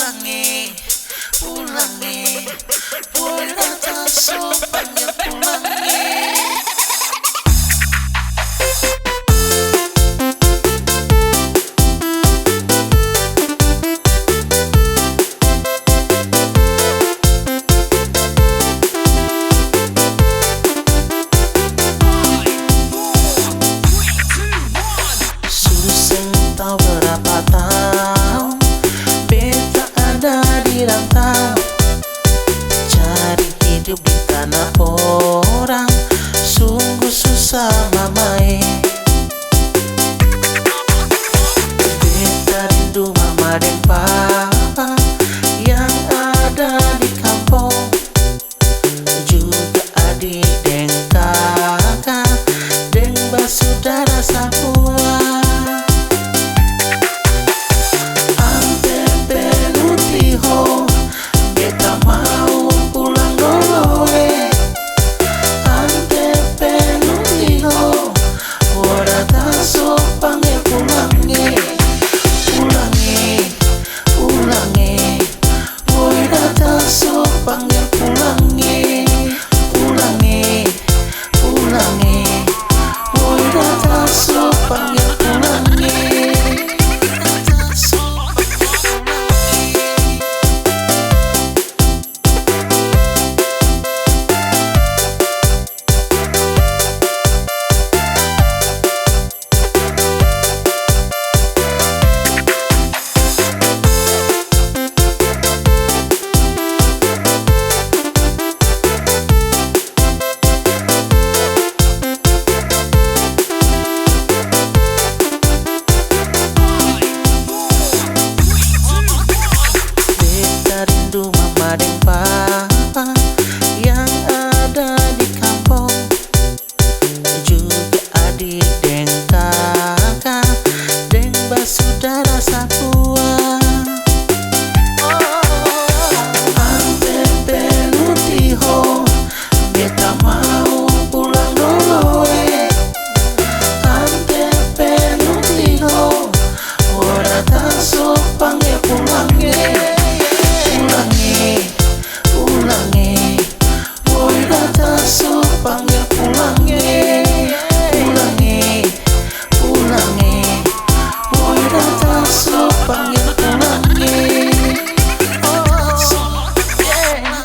pulangi, pulangi, boy datang so panggil pulangi. Tahu berapa tahun beta ada di rantau, cari hidup di tanah orang sungguh susah mamai. Beta rindu mama dan papa yang ada di kampung, juga adik dan kakak dan saudara semua. Panggil pulangi, pulangi, pulangi, boy datang so panggil pulangi. Rindu mama dan papa yang ada di kampung, juga adik dan kakak dan saudara semua. Ante penutiho beta mau pulang dulu. Ante penutiho ora taso panggil pulangi. Pulangi, pulangi, boy datang so panggil pulangi. Pulangi, pulangi, boy datang so panggil pulangi.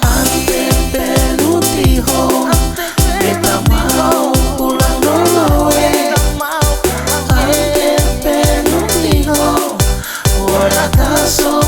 Ante penutiho beta mau pulang dulu. Ante penutiho ora taso